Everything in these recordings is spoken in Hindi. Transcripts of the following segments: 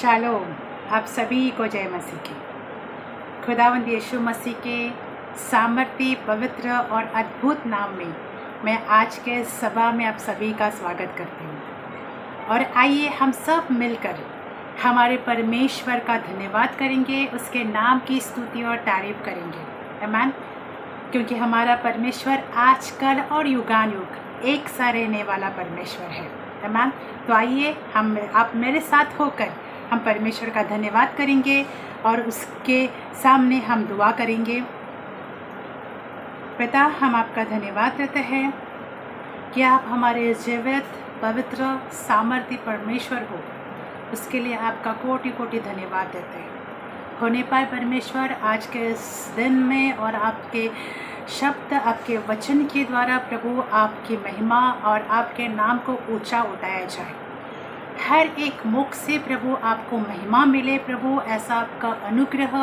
शालोम। आप सभी को जय मसीह की। खुदावंद यीशु मसीह के सामर्थ्य, पवित्र और अद्भुत नाम में मैं आज के सभा में आप सभी का स्वागत करती हूँ। और आइए हम सब मिलकर हमारे परमेश्वर का धन्यवाद करेंगे, उसके नाम की स्तुति और तारीफ करेंगे। आमीन। क्योंकि हमारा परमेश्वर आजकल और युगान युग एक सा रहने वाला परमेश्वर है। आमीन। तो आइए आप मेरे साथ होकर हम परमेश्वर का धन्यवाद करेंगे और उसके सामने हम दुआ करेंगे। पिता, हम आपका धन्यवाद देते हैं कि आप हमारे जीवित, पवित्र, सामर्थ्य परमेश्वर हो। उसके लिए आपका कोटि कोटि धन्यवाद देते हैं। होने पाए परमेश्वर, आज के इस दिन में और आपके शब्द, आपके वचन के द्वारा प्रभु आपकी महिमा और आपके नाम को ऊंचा उठाया जाए। हर एक मुख से प्रभु आपको महिमा मिले। प्रभु ऐसा आपका अनुग्रह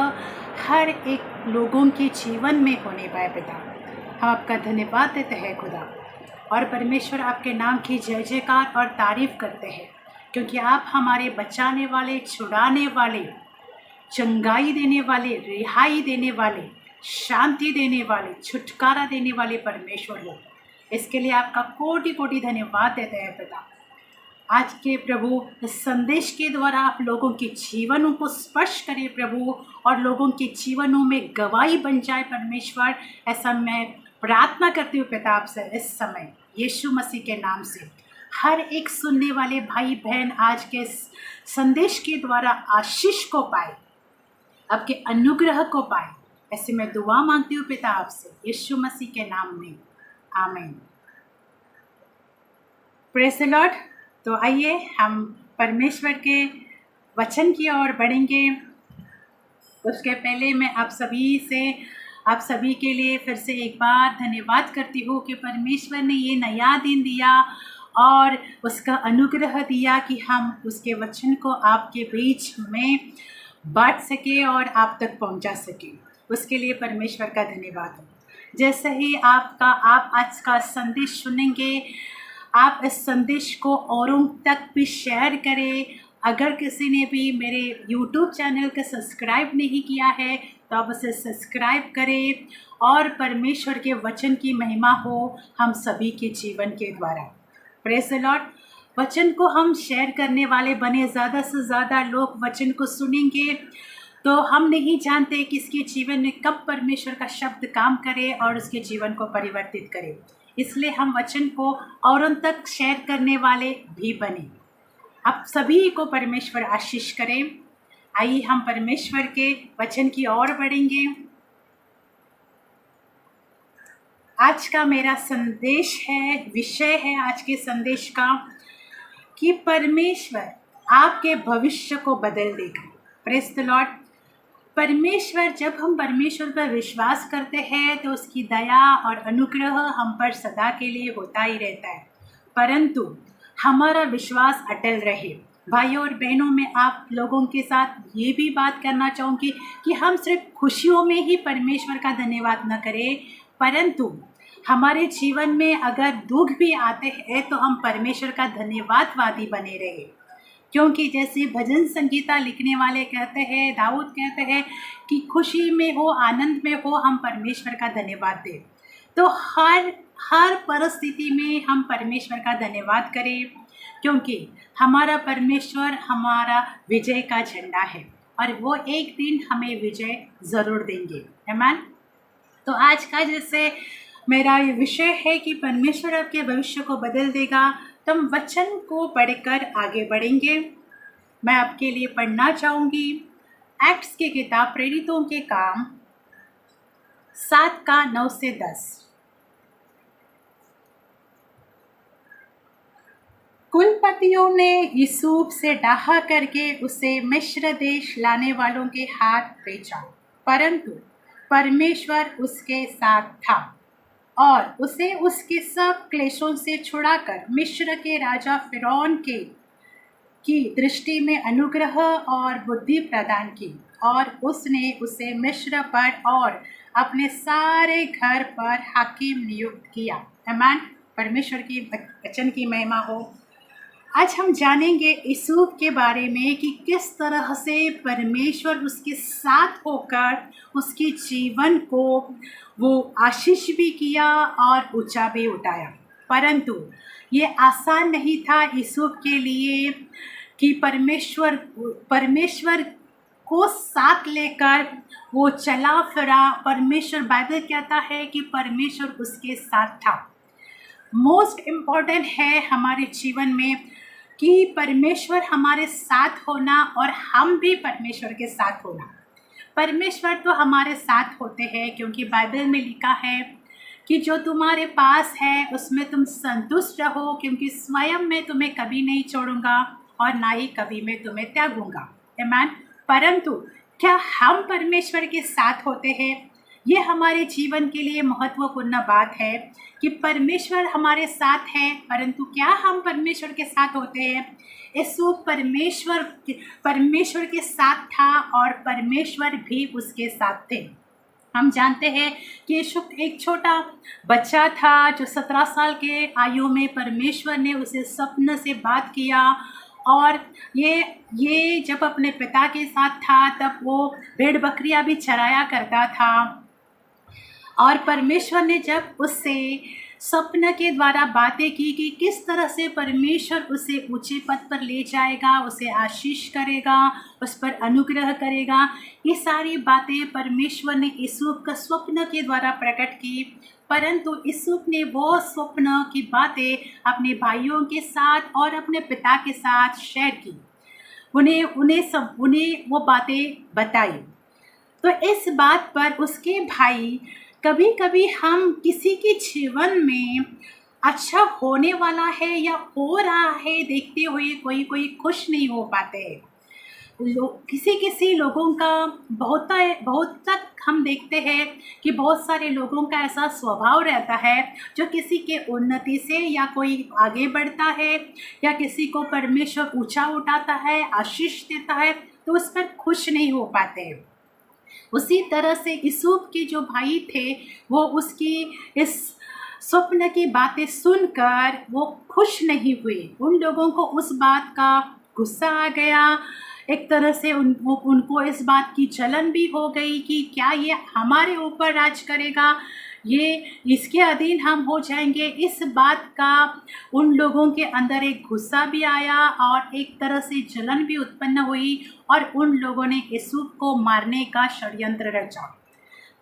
हर एक लोगों के जीवन में होने पाए। पिता, हम आपका धन्यवाद देते हैं खुदा, और परमेश्वर आपके नाम की जय जयकार और तारीफ करते हैं, क्योंकि आप हमारे बचाने वाले, छुड़ाने वाले, चंगाई देने वाले, रिहाई देने वाले, शांति देने वाले, छुटकारा देने वाले परमेश्वर हो। इसके लिए आपका कोटि कोटि धन्यवाद देते हैं पिता। आज के प्रभु इस संदेश के द्वारा आप लोगों के जीवनों को स्पर्श करें प्रभु, और लोगों के जीवनों में गवाही बन जाए परमेश्वर। ऐसा मैं प्रार्थना करती हूँ पिता आपसे इस समय यीशु मसीह के नाम से। हर एक सुनने वाले भाई बहन आज के संदेश के द्वारा आशीष को पाए, आपके अनुग्रह को पाए। ऐसे मैं दुआ मांगती हूँ पिता आपसे यीशु मसीह के नाम में, आमीन। Praise the Lord. तो आइए हम परमेश्वर के वचन की ओर बढ़ेंगे। उसके पहले मैं आप सभी के लिए फिर से एक बार धन्यवाद करती हूँ कि परमेश्वर ने ये नया दिन दिया और उसका अनुग्रह दिया कि हम उसके वचन को आपके बीच में बांट सके और आप तक पहुँचा सके। उसके लिए परमेश्वर का धन्यवाद है। जैसे ही आप आज का संदेश सुनेंगे, आप इस संदेश को औरों तक भी शेयर करें। अगर किसी ने भी मेरे YouTube चैनल को सब्सक्राइब नहीं किया है तो आप उसे सब्सक्राइब करें, और परमेश्वर के वचन की महिमा हो हम सभी के जीवन के द्वारा। Praise the Lord. वचन को हम शेयर करने वाले बने। ज़्यादा से ज़्यादा लोग वचन को सुनेंगे तो हम नहीं जानते कि इसके जीवन में कब परमेश्वर का शब्द काम करे और उसके जीवन को परिवर्तित करे। इसलिए हम वचन को औरों तक शेयर करने वाले भी बने। आप सभी को परमेश्वर आशीष करें। आइए हम परमेश्वर के वचन की ओर बढ़ेंगे। आज का मेरा संदेश है, विषय है आज के संदेश का कि परमेश्वर आपके भविष्य को बदल देगा। Praise the Lord. परमेश्वर, जब हम परमेश्वर पर विश्वास करते हैं तो उसकी दया और अनुग्रह हम पर सदा के लिए होता ही रहता है, परंतु हमारा विश्वास अटल रहे। भाइयों और बहनों, मैं आप लोगों के साथ ये भी बात करना चाहूँगी कि हम सिर्फ खुशियों में ही परमेश्वर का धन्यवाद न करें, परंतु हमारे जीवन में अगर दुख भी आते हैं तो हम परमेश्वर का धन्यवादवादी बने रहे। क्योंकि जैसे भजन संगीता लिखने वाले कहते हैं, दाऊद कहते हैं कि खुशी में हो, आनंद में हो, हम परमेश्वर का धन्यवाद दें। तो हर परिस्थिति में हम परमेश्वर का धन्यवाद करें, क्योंकि हमारा परमेश्वर हमारा विजय का झंडा है और वो एक दिन हमें विजय ज़रूर देंगे। आमीन। तो आज का जैसे मेरा ये विषय है कि परमेश्वर आपके भविष्य को बदल देगा, तो हम वचन को पढ़कर आगे बढ़ेंगे। मैं आपके लिए पढ़ना चाहूँगी एक्ट्स की किताब, प्रेरितों के काम 7:9-10। कुलपतियों ने यूसुफ से डाहा करके उसे मिस्र देश लाने वालों के हाथ बेचा, परंतु परमेश्वर उसके साथ था और उसे उसके सब क्लेशों से छुड़ाकर मिस्र के राजा फिरौन की दृष्टि में अनुग्रह और बुद्धि प्रदान की, और उसने उसे मिस्र पर और अपने सारे घर पर हाकिम नियुक्त किया। आमीन। परमेश्वर की वचन की महिमा हो। आज हम जानेंगे यूसुफ के बारे में कि किस तरह से परमेश्वर उसके साथ होकर उसके जीवन को वो आशीष भी किया और ऊंचा भी उठाया। परंतु ये आसान नहीं था यूसुफ के लिए कि परमेश्वर को साथ लेकर वो चला फिरा। परमेश्वर, बाइबल कहता है कि परमेश्वर उसके साथ था। मोस्ट इम्पॉर्टेंट है हमारे जीवन में कि परमेश्वर हमारे साथ होना और हम भी परमेश्वर के साथ होना। परमेश्वर तो हमारे साथ होते हैं क्योंकि बाइबल में लिखा है कि जो तुम्हारे पास है उसमें तुम संतुष्ट रहो, क्योंकि स्वयं मैं तुम्हें कभी नहीं छोड़ूंगा और ना ही कभी मैं तुम्हें त्यागूंगा। आमीन। परंतु क्या हम परमेश्वर के साथ होते हैं? ये हमारे जीवन के लिए महत्वपूर्ण बात है कि परमेश्वर हमारे साथ है, परंतु क्या हम परमेश्वर के साथ होते हैं? यूसुफ परमेश्वर के साथ था और परमेश्वर भी उसके साथ थे। हम जानते हैं कि यूसुफ एक छोटा बच्चा था जो 17 साल के आयु में परमेश्वर ने उसे स्वप्न से बात किया, और ये जब अपने पिता के साथ था तब वो भेड़ बकरियां भी चराया करता था। और परमेश्वर ने जब उससे स्वप्न के द्वारा बातें की कि किस तरह से परमेश्वर उसे ऊंचे पद पर ले जाएगा, उसे आशीष करेगा, उस पर अनुग्रह करेगा, ये सारी बातें परमेश्वर ने यूसुफ का स्वप्न के द्वारा प्रकट की। परंतु यूसुफ ने वो स्वप्न की बातें अपने भाइयों के साथ और अपने पिता के साथ शेयर की, उन्हें वो बातें बताई। तो इस बात पर उसके भाई, कभी कभी हम किसी के जीवन में अच्छा होने वाला है या हो रहा है देखते हुए कोई खुश नहीं हो पाते हैं। किसी लोगों का बहुत तक हम देखते हैं कि बहुत सारे लोगों का ऐसा स्वभाव रहता है जो किसी के उन्नति से या कोई आगे बढ़ता है या किसी को परमेश्वर ऊंचा उठाता है, आशीष देता है, तो उस पर खुश नहीं हो पाते हैं। उसी तरह से यूसुफ के जो भाई थे वो उसकी इस स्वप्न की बातें सुनकर वो खुश नहीं हुए। उन लोगों को उस बात का गुस्सा आ गया, एक तरह से उनको इस बात की जलन भी हो गई कि क्या ये हमारे ऊपर राज करेगा, ये इसके अधीन हम हो जाएंगे। इस बात का उन लोगों के अंदर एक गुस्सा भी आया और एक तरह से जलन भी उत्पन्न हुई और उन लोगों ने यूसुफ को मारने का षड्यंत्र रचा।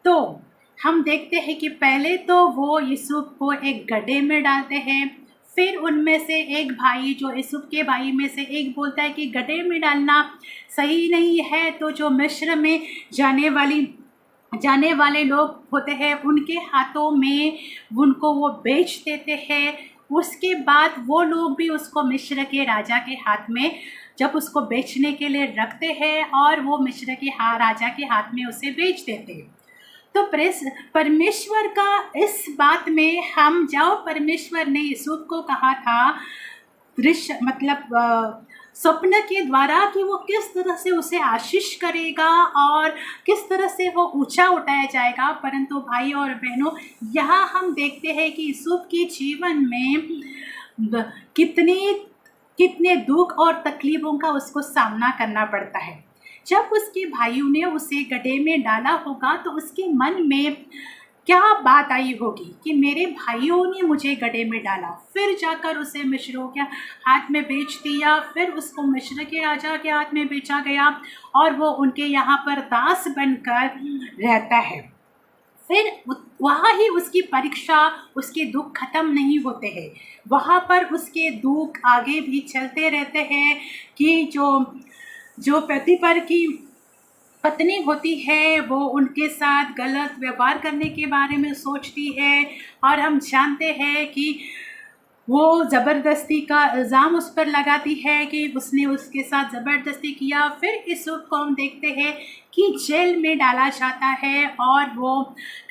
तो हम देखते हैं कि पहले तो वो यूसुफ को एक गड्ढे में डालते हैं, फिर उनमें से एक भाई, जो यूसुफ के भाई में से एक बोलता है कि गड्ढे में डालना सही नहीं है, तो जो मिस्र में जाने वाले लोग होते हैं उनके हाथों में उनको वो बेच देते हैं। उसके बाद वो लोग भी उसको मिस्र के राजा के हाथ में जब उसको बेचने के लिए रखते हैं और वो मिस्र के राजा के हाथ में उसे बेच देते हैं। तो परमेश्वर का इस बात में हम जाओ, परमेश्वर ने यूसुफ को कहा था दृश्य स्वप्न के द्वारा कि वो किस तरह से उसे आशीष करेगा और किस तरह से वो ऊंचा उठाया जाएगा। परंतु भाई और बहनों, यहाँ हम देखते हैं कि यूसुफ के जीवन में कितने दुख और तकलीफ़ों का उसको सामना करना पड़ता है। जब उसके भाइयों ने उसे गड्ढे में डाला होगा तो उसके मन में क्या बात आई होगी कि मेरे भाइयों ने मुझे गड्ढे में डाला, फिर जाकर उसे मिस्रियों के हाथ में बेच दिया, फिर उसको मिस्र के राजा के हाथ में बेचा गया और वो उनके यहाँ पर दास बनकर रहता है। फिर वहाँ ही उसकी परीक्षा, उसके दुख खत्म नहीं होते हैं, वहाँ पर उसके दुख आगे भी चलते रहते हैं कि जो पति की पत्नी होती है वो उनके साथ गलत व्यवहार करने के बारे में सोचती है और हम जानते हैं कि वो ज़बरदस्ती का इल्ज़ाम उस पर लगाती है कि उसने उसके साथ ज़बरदस्ती किया। फिर यूसुफ को हम देखते हैं कि जेल में डाला जाता है और वो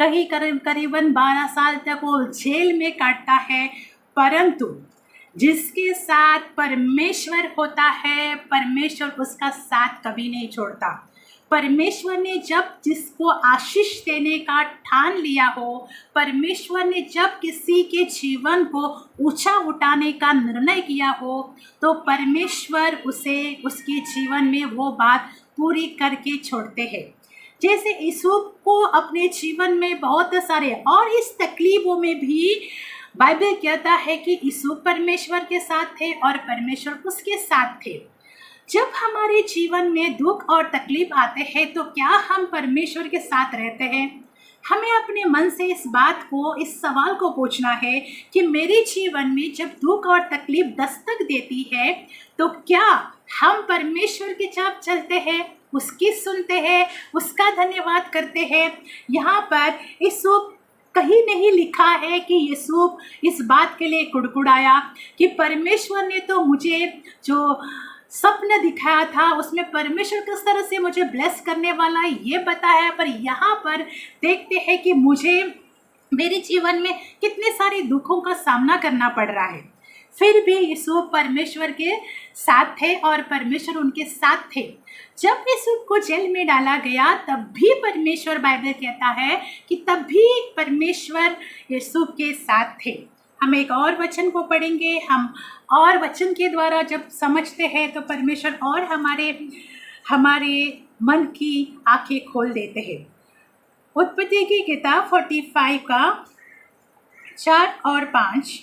करीबन 12 साल तक वो जेल में काटता है। परंतु जिसके साथ परमेश्वर होता है, परमेश्वर उसका साथ कभी नहीं छोड़ता। परमेश्वर ने जब जिसको आशीष देने का ठान लिया हो, परमेश्वर ने जब किसी के जीवन को ऊंचा उठाने का निर्णय किया हो, तो परमेश्वर उसे उसके जीवन में वो बात पूरी करके छोड़ते हैं। जैसे यूसुफ को अपने जीवन में बहुत सारे और इस तकलीफों में भी बाइबल कहता है कि यूसुफ परमेश्वर के साथ थे और परमेश्वर उसके साथ थे। जब हमारे जीवन में दुख और तकलीफ आते हैं तो क्या हम परमेश्वर के साथ रहते हैं? हमें अपने मन से इस बात को, इस सवाल को पूछना है कि मेरे जीवन में जब दुख और तकलीफ दस्तक देती है तो क्या हम परमेश्वर के साथ चलते हैं, उसकी सुनते हैं, उसका धन्यवाद करते हैं? यहाँ पर यूसुफ कहीं नहीं लिखा है कि यूसुफ इस बात के लिए कुड़कुड़ाया कि परमेश्वर ने तो मुझे जो सपना दिखाया था उसमें परमेश्वर किस तरह से मुझे ब्लेस करने वाला है ये बताया, पर यहाँ पर देखते हैं कि मुझे मेरे जीवन में कितने सारे दुखों का सामना करना पड़ रहा है। फिर भी यूसुफ परमेश्वर के साथ थे और परमेश्वर उनके साथ थे। जब यूसुफ को जेल में डाला गया तब भी परमेश्वर, बाइबल कहता है कि तब भी परमेश्वर यूसुफ के साथ थे। हम एक और वचन को पढ़ेंगे। हम और वचन के द्वारा जब समझते हैं तो परमेश्वर और हमारे मन की आंखें खोल देते हैं। उत्पत्ति की किताब 45 का 4 और 5।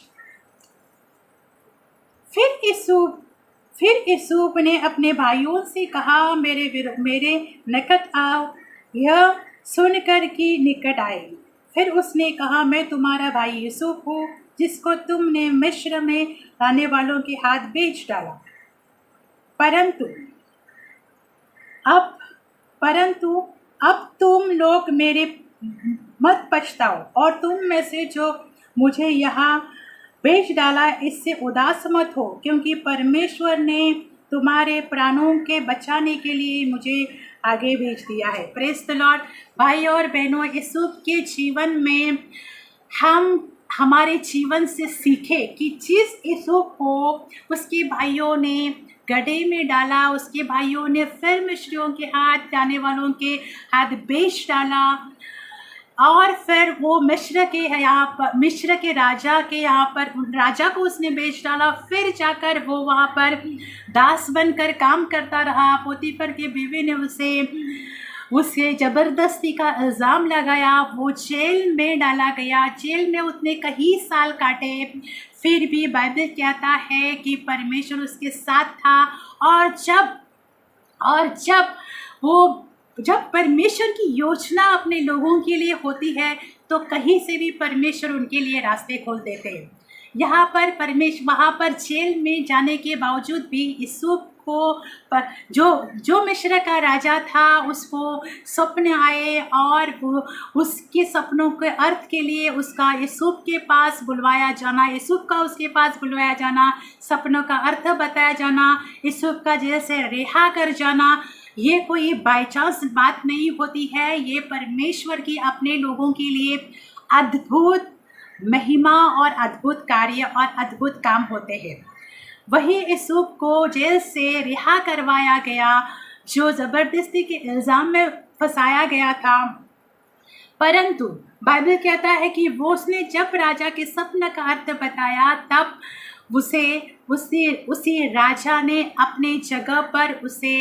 फिर यूसुफ ने अपने भाइयों से कहा, मेरे निकट आओ। यह सुनकर कि निकट आए। फिर उसने कहा, मैं तुम्हारा भाई यूसुफ हूँ, जिसको तुमने मिस्र में रहने वालों के हाथ बेच डाला। परंतु अब तुम लोग मेरे मत पछताओ और तुम में से जो मुझे यहाँ बेच डाला इससे उदास मत हो, क्योंकि परमेश्वर ने तुम्हारे प्राणों के बचाने के लिए मुझे आगे भेज दिया है। Praise the Lord. भाई और बहनों, यूसुफ के जीवन में हम हमारे जीवन से सीखे कि जिस यूसुफ को उसके भाइयों ने गड्ढे में डाला, उसके भाइयों ने फिर मिस्रियों के हाथ, जाने वालों के हाथ बेच डाला और फिर वो मिस्र के राजा के यहाँ पर राजा को उसने बेच डाला। फिर जाकर वो वहाँ पर दास बनकर काम करता रहा। पोतीफर के बीवी ने उसे ज़बरदस्ती का इल्ज़ाम लगाया। वो जेल में डाला गया। जेल में उसने कई साल काटे। फिर भी बाइबल कहता है कि परमेश्वर उसके साथ था। और जब परमेश्वर की योजना अपने लोगों के लिए होती है तो कहीं से भी परमेश्वर उनके लिए रास्ते खोल देते हैं। यहाँ पर वहाँ पर जेल में जाने के बावजूद भी यूसुफ को जो मिस्र का राजा था उसको सपने आए और वो उसके सपनों के अर्थ के लिए उसका यूसुफ के पास बुलवाया जाना, यूसुफ का उसके पास बुलवाया जाना, सपनों का अर्थ बताया जाना, यूसुफ का जेल से रिहा कर जाना, ये कोई बाय चांस बात नहीं होती है। ये परमेश्वर की अपने लोगों के लिए अद्भुत महिमा और अद्भुत कार्य और अद्भुत काम होते हैं। वही यूसुफ को जेल से रिहा करवाया गया, जो ज़बरदस्ती के इल्ज़ाम में फंसाया गया था। परंतु बाइबल कहता है कि उसने जब राजा के सपने का अर्थ बताया तब उसी राजा ने अपने जगह पर उसे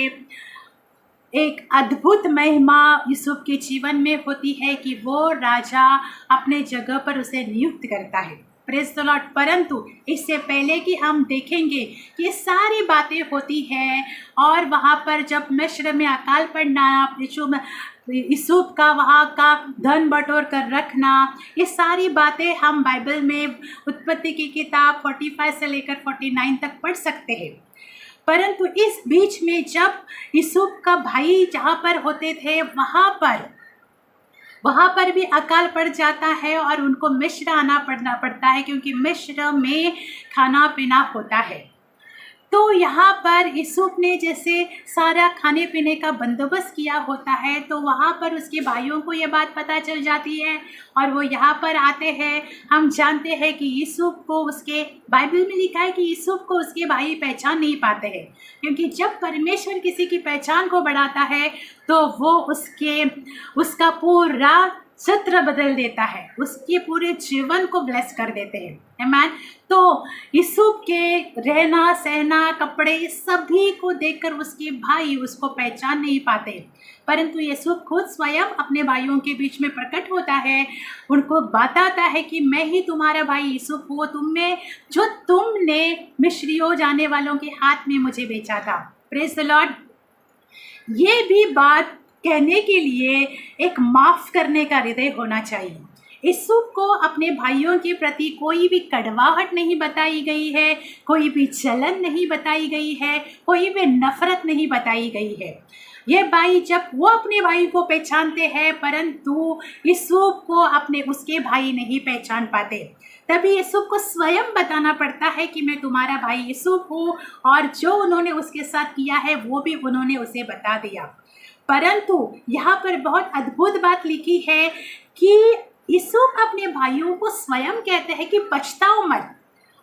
एक अद्भुत महिमा यूसुफ के जीवन में होती है कि वो राजा अपने जगह पर उसे नियुक्त करता है। Praise the Lord. परंतु इससे पहले कि हम देखेंगे कि सारी बातें होती हैं और वहाँ पर जब मिस्र में अकाल पड़ना, यूसुफ का वहाँ का धन बटोर कर रखना, ये सारी बातें हम बाइबल में उत्पत्ति की किताब 45 से लेकर 49 तक पढ़ सकते हैं। परंतु इस बीच में जब यूसुफ का भाई जहाँ पर होते थे वहाँ पर भी अकाल पड़ जाता है और उनको मिस्र आना पड़ता है, क्योंकि मिस्र में खाना पीना होता है। तो यहाँ पर यूसुफ ने जैसे सारा खाने पीने का बंदोबस्त किया होता है, तो वहाँ पर उसके भाइयों को ये बात पता चल जाती है और वो यहाँ पर आते हैं। हम जानते हैं कि यूसुफ को उसके, बाइबल में लिखा है कि यूसुफ को उसके भाई पहचान नहीं पाते हैं, क्योंकि जब परमेश्वर किसी की पहचान को बढ़ाता है तो वो उसका पूरा चित्र बदल देता है, उसके पूरे जीवन को ब्लेस कर देते हैं। आमीन। तो यूसुफ के रहना सहना कपड़े सभी को देखकर उसके भाई उसको पहचान नहीं पाते, परंतु यूसुफ खुद स्वयं अपने भाइयों के बीच में प्रकट होता है, उनको बताता है कि मैं ही तुम्हारा भाई यूसुफ हूँ, तुमने मिस्रियों जाने वालों के हाथ में मुझे बेचा था। Praise the Lord. ये भी बात कहने के लिए एक माफ़ करने का हृदय होना चाहिए। यूसुफ को अपने भाइयों के प्रति कोई भी कड़वाहट नहीं बताई गई है, कोई भी जलन नहीं बताई गई है, कोई भी नफरत नहीं बताई गई है। ये भाई जब वो अपने भाई को पहचानते हैं, परंतु यूसुफ को उसके भाई नहीं पहचान पाते, तभी यूसुफ को स्वयं बताना पड़ता है कि मैं तुम्हारा भाई यूसुफ हूँ, और जो उन्होंने उसके साथ किया है वो भी उन्होंने उसे बता दिया। परंतु यहाँ पर बहुत अद्भुत बात लिखी है कि यूसुफ अपने भाइयों को स्वयं कहते हैं कि पछताओ मत,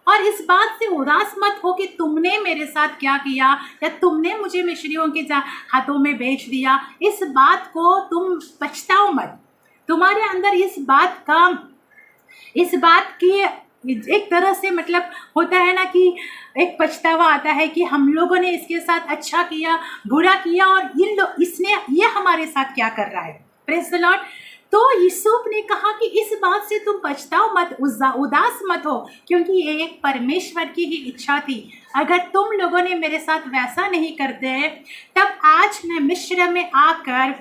और इस बात से उदास मत हो कि तुमने मेरे साथ क्या किया या तुमने मुझे मिस्रियों के हाथों में बेच दिया। इस बात को तुम पछताओ मत। तुम्हारे अंदर इस बात की एक तरह से मतलब होता है ना कि एक पछतावा आता है कि हम लोगों ने इसके साथ अच्छा किया, बुरा किया, और ये हमारे साथ क्या कर रहा है। Praise the Lord. तो यूसुफ ने कहा कि इस बात से तुम पछताओ मत, उदास मत हो, क्योंकि ये एक परमेश्वर की ही इच्छा थी। अगर तुम लोगों ने मेरे साथ वैसा नहीं करते तब आज मैं मिस्र में आकर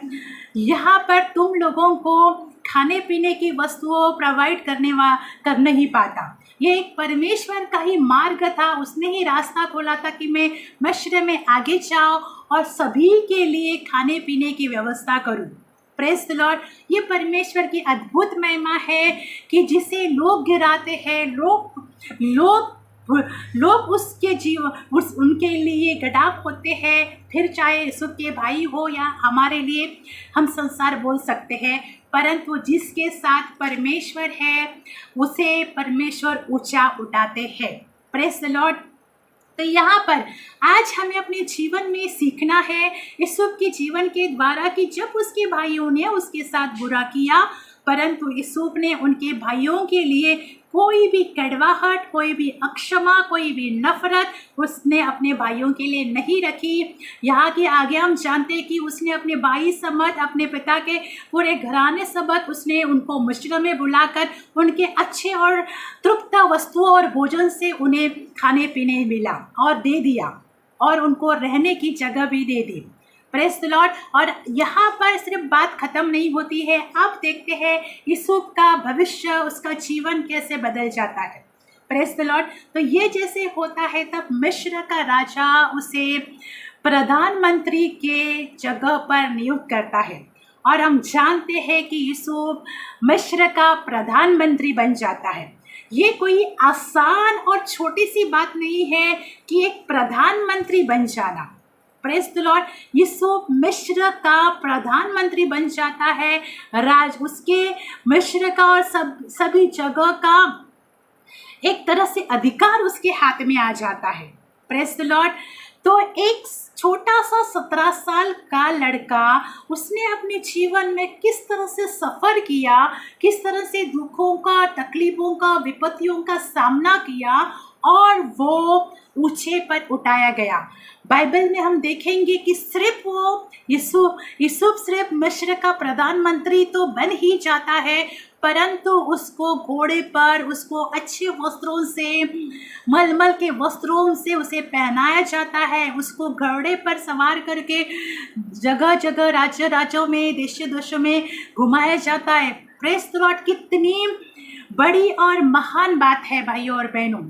यहाँ पर तुम लोगों को खाने पीने की वस्तुओं प्रोवाइड कर नहीं पाता। ये एक परमेश्वर का ही मार्ग था, उसने ही रास्ता खोला था कि मैं मिस्र में आगे जाऊँ और सभी के लिए खाने पीने की व्यवस्था करूँ। Praise the Lord. ये परमेश्वर की अद्भुत महिमा है कि जिसे लोग गिराते हैं, लोग उनके लिए गडाफ होते हैं, फिर चाहे यूसुफ के भाई हो या हमारे लिए हम संसार बोल सकते हैं, परंतु जिसके साथ परमेश्वर है उसे परमेश्वर ऊंचा उठाते हैं। Praise the Lord. तो यहाँ पर आज हमें अपने जीवन में सीखना है यूसुफ के जीवन के द्वारा कि जब उसके भाइयों ने उसके साथ बुरा किया, परंतु यूसुफ ने उनके भाइयों के लिए कोई भी कड़वाहट, कोई भी अक्षमा, कोई भी नफरत उसने अपने भाइयों के लिए नहीं रखी। यहाँ के आगे हम जानते हैं कि उसने अपने भाई समझ, अपने पिता के पूरे घराने समझ उसने उनको मिस्र में बुलाकर उनके अच्छे और तृप्त वस्तुओं और भोजन से उन्हें खाने पीने मिला और दे दिया, और उनको रहने की जगह भी दे दी। Praise the Lord. और यहाँ पर सिर्फ बात खत्म नहीं होती है, अब देखते हैं यूसुफ का भविष्य, उसका जीवन कैसे बदल जाता है। Praise the Lord. तो ये जैसे होता है तब मिस्र का राजा उसे प्रधानमंत्री के जगह पर नियुक्त करता है, और हम जानते हैं कि यूसुफ मिस्र का प्रधानमंत्री बन जाता है। ये कोई आसान और छोटी सी बात नहीं है कि एक प्रधानमंत्री बन जाना। Praise the Lord. यूसुफ मिस्र का प्रधानमंत्री बन जाता है, उसके मिस्र का और सभी जगह का एक तरह से अधिकार उसके हाथ में आ जाता है। Praise the Lord. तो एक छोटा सा 17 साल का लड़का, उसने अपने जीवन में किस तरह से सफ़र किया, किस तरह से दुखों का, तकलीफ़ों का, विपत्तियों का सामना किया, और वो ऊंचे पर उठाया गया। बाइबल में हम देखेंगे कि सिर्फ वो यूसुफ सिर्फ मिस्र का प्रधानमंत्री तो बन ही जाता है, परंतु उसको घोड़े पर, उसको अच्छे वस्त्रों से, मलमल के वस्त्रों से उसे पहनाया जाता है, उसको घोड़े पर सवार करके जगह जगह, राज्यों में, देशों में घुमाया जाता है। Praise the Lord. कितनी बड़ी और महान बात है भाइयों और बहनों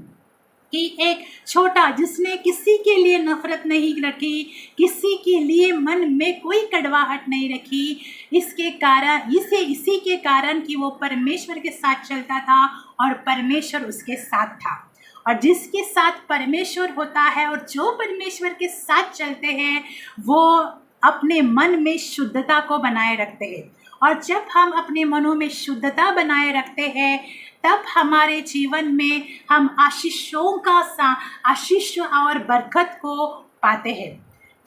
कि एक छोटा, जिसने किसी के लिए नफरत नहीं रखी, किसी के लिए मन में कोई कड़वाहट नहीं रखी, इसी के कारण कि वो परमेश्वर के साथ चलता था और परमेश्वर उसके साथ था। और जिसके साथ परमेश्वर होता है और जो परमेश्वर के साथ चलते हैं वो अपने मन में शुद्धता को बनाए रखते हैं। और जब हम अपने मनों में शुद्धता बनाए रखते हैं तब हमारे जीवन में हम आशीषों का आशीष और बरकत को पाते हैं।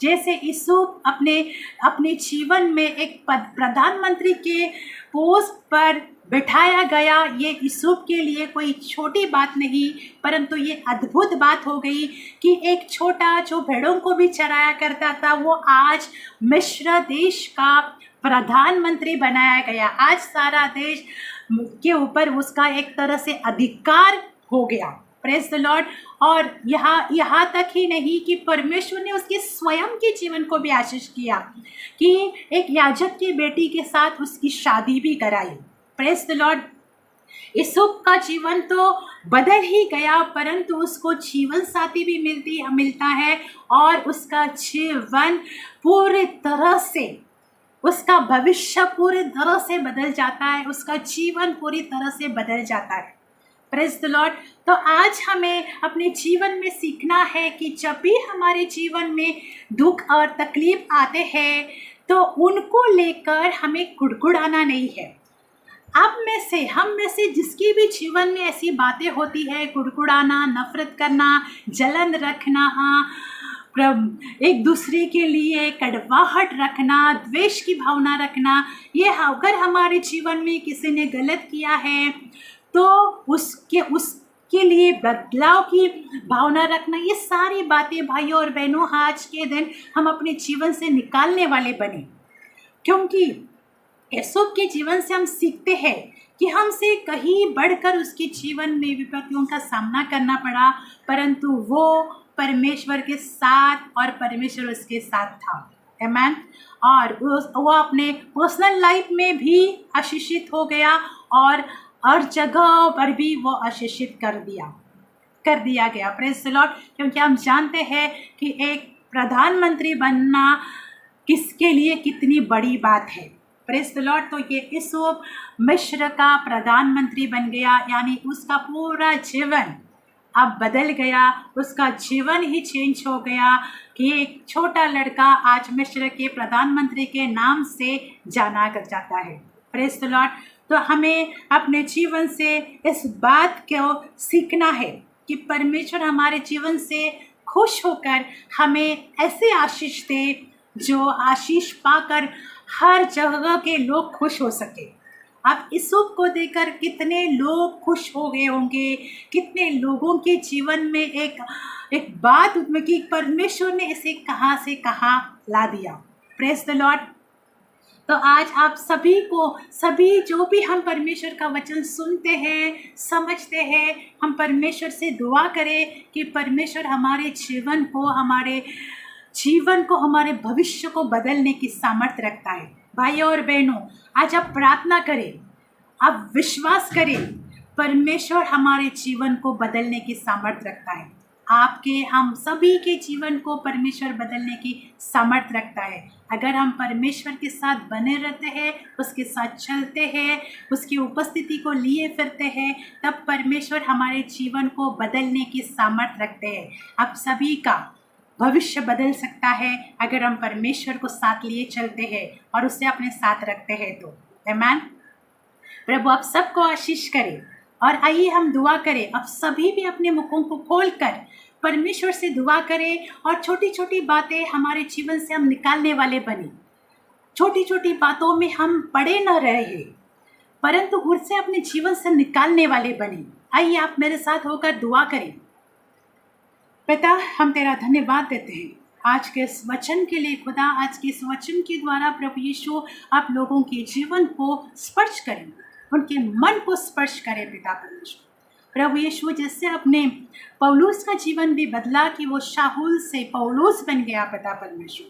जैसे यूसुफ अपने जीवन में एक प्रधानमंत्री के पोस्ट पर बिठाया गया, ये यूसुफ के लिए कोई छोटी बात नहीं परंतु ये अद्भुत बात हो गई कि एक छोटा जो भेड़ों को भी चराया करता था वो आज मिस्र देश का प्रधानमंत्री बनाया गया। आज सारा देश के ऊपर उसका एक तरह से अधिकार हो गया। Praise the Lord. और यहाँ तक ही नहीं कि परमेश्वर ने उसके स्वयं के जीवन को भी आशीष किया कि एक याजक की बेटी के साथ उसकी शादी भी कराई। Praise the Lord. यूसुफ का जीवन तो बदल ही गया परंतु उसको जीवन साथी भी मिलता है और उसका जीवन पूरे तरह से, उसका भविष्य पूरी तरह से बदल जाता है, उसका जीवन पूरी तरह से बदल जाता है। Praise the Lord. तो आज हमें अपने जीवन में सीखना है कि जब भी हमारे जीवन में दुख और तकलीफ आते हैं तो उनको लेकर हमें कुड़कुड़ाना नहीं है। हम में से जिसके भी जीवन में ऐसी बातें होती है, कुड़कुड़ाना, नफरत करना, जलन रखना, एक दूसरे के लिए कड़वाहट रखना, द्वेष की भावना रखना, ये अगर हमारे जीवन में किसी ने गलत किया है तो उसके लिए बदलाव की भावना रखना, ये सारी बातें भाइयों और बहनों आज के दिन हम अपने जीवन से निकालने वाले बने। क्योंकि यूसुफ के जीवन से हम सीखते हैं कि हमसे कहीं बढ़कर उसके जीवन में विपत्तियों का सामना करना पड़ा परंतु वो परमेश्वर के साथ और परमेश्वर उसके साथ था। आमीन। और वो अपने पर्सनल लाइफ में भी आशीषित हो गया और हर जगह पर भी वो आशीषित कर दिया गया। Praise the Lord. क्योंकि हम जानते हैं कि एक प्रधानमंत्री बनना किसके लिए कितनी बड़ी बात है। Praise the Lord. तो ये यूसुफ मिस्र का प्रधानमंत्री बन गया, यानी उसका पूरा जीवन अब बदल गया, उसका जीवन ही चेंज हो गया कि एक छोटा लड़का आज मिस्र के प्रधानमंत्री के नाम से जाना जाता है। Praise the Lord. तो हमें अपने जीवन से इस बात को सीखना है कि परमेश्वर हमारे जीवन से खुश होकर हमें ऐसे आशीष दे जो आशीष पाकर हर जगह के लोग खुश हो सके। अब यूसुफ को देखकर कितने लोग खुश हो गए होंगे, कितने लोगों के जीवन में एक बात कि परमेश्वर ने इसे कहाँ से कहाँ ला दिया। Praise the Lord. तो आज आप सभी जो भी हम परमेश्वर का वचन सुनते हैं, समझते हैं, हम परमेश्वर से दुआ करें कि परमेश्वर हमारे जीवन को, हमारे भविष्य को बदलने की सामर्थ्य रखता है। भाइयों और बहनों, आज आप प्रार्थना करें, आप विश्वास करें, परमेश्वर हमारे जीवन को बदलने की सामर्थ्य रखता है। हम सभी के जीवन को परमेश्वर बदलने की सामर्थ्य रखता है। अगर हम परमेश्वर के साथ बने रहते हैं, उसके साथ चलते हैं, उसकी उपस्थिति को लिए फिरते हैं, तब परमेश्वर हमारे जीवन को बदलने की सामर्थ्य रखते हैं। आप सभी का भविष्य बदल सकता है अगर हम परमेश्वर को साथ लिए चलते हैं और उसे अपने साथ रखते हैं तो। आमीन। प्रभु आप सबको आशीष करे। और आइए हम दुआ करें। अब सभी भी अपने मुखों को खोलकर परमेश्वर से दुआ करें और छोटी छोटी बातें हमारे जीवन से हम निकालने वाले बने। छोटी छोटी बातों में हम पड़े न रहे परंतु उसे अपने जीवन से निकालने वाले बने। आइए आप मेरे साथ होकर दुआ करें। पिता, हम तेरा धन्यवाद देते हैं आज के इस वचन के लिए। खुदा, आज के इस वचन के द्वारा प्रभु यीशु आप लोगों के जीवन को स्पर्श करें, उनके मन को स्पर्श करें पिता परमेश्वर। प्रभु यीशु जैसे अपने पौलुस का जीवन भी बदला कि वो शाहुल से पौलुस बन गया पिता परमेश्वर।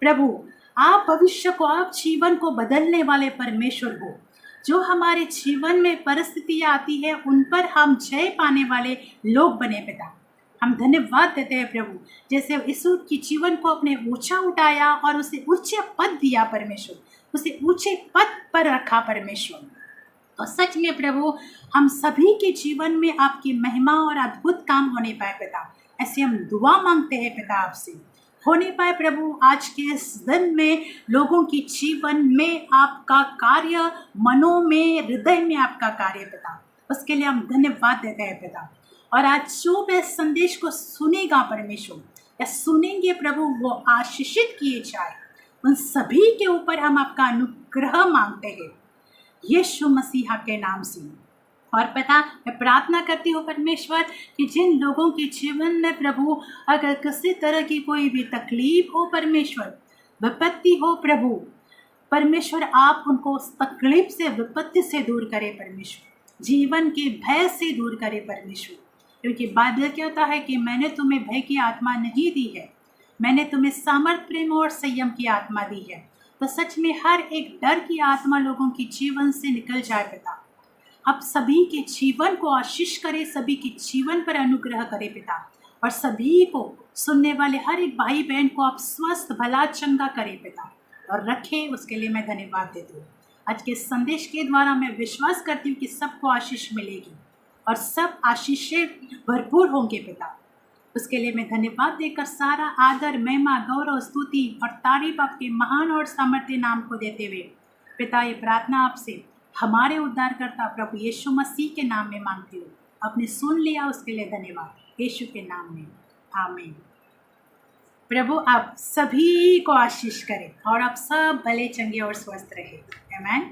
प्रभु आप भविष्य को, आप जीवन को बदलने वाले परमेश्वर हो। जो हमारे जीवन में परिस्थितियाँ आती है उन पर हम जय पाने वाले लोग बने पिता। हम धन्यवाद देते हैं प्रभु, जैसे यूसुफ के जीवन को अपने ऊंचा उठाया और उसे ऊंचे पद दिया परमेश्वर, उसे ऊंचे पद पर रखा परमेश्वर। और सच में प्रभु, हम सभी के जीवन में आपकी महिमा और अद्भुत काम होने पाए पिता, ऐसे हम दुआ मांगते हैं पिता आपसे। होने पाए प्रभु, आज के इस दिन में लोगों के जीवन में आपका कार्य, मनों में, हृदय में आपका कार्य पिता, उसके लिए हम धन्यवाद देते हैं पिता। और आज जो भी इस संदेश को सुनेगा परमेश्वर या सुनेंगे प्रभु, वो आशीषित किए जाए, उन सभी के ऊपर हम आपका अनुग्रह मांगते हैं यीशु मसीहा के नाम से। और पिता, मैं प्रार्थना करती हूँ परमेश्वर कि जिन लोगों के जीवन में प्रभु अगर किसी तरह की कोई भी तकलीफ हो परमेश्वर, विपत्ति हो प्रभु, परमेश्वर आप उनको उस तकलीफ से, विपत्ति से दूर करें परमेश्वर, जीवन के भय से दूर करें परमेश्वर। क्योंकि बाइबल कहता है कि मैंने तुम्हें भय की आत्मा नहीं दी है, मैंने तुम्हें सामर्थ, प्रेम और संयम की आत्मा दी है। तो सच में हर एक डर की आत्मा लोगों के जीवन से निकल जाए पिता। आप सभी के जीवन को आशीष करें, सभी के जीवन पर अनुग्रह करें पिता, और सभी को सुनने वाले हर एक भाई बहन को आप स्वस्थ, भला, चंगा करें पिता और रखें। उसके लिए मैं धन्यवाद देती हूँ। आज के संदेश के द्वारा मैं विश्वास करती हूँ कि सबको आशीष मिलेगी और सब आशीष से भरपूर होंगे पिता। उसके लिए मैं धन्यवाद देकर सारा आदर, महिमा, गौरव, स्तुति और तारीफ आपके महान और सामर्थ्य नाम को देते हुए पिता, ये प्रार्थना आपसे हमारे उद्धारकर्ता प्रभु यीशु मसीह के नाम में मांगती हूँ। आपने सुन लिया, उसके लिए धन्यवाद यीशु के नाम में, आमीन। प्रभु आप सभी को आशीष करें और आप सब भले, चंगे और स्वस्थ रहे। आमीन।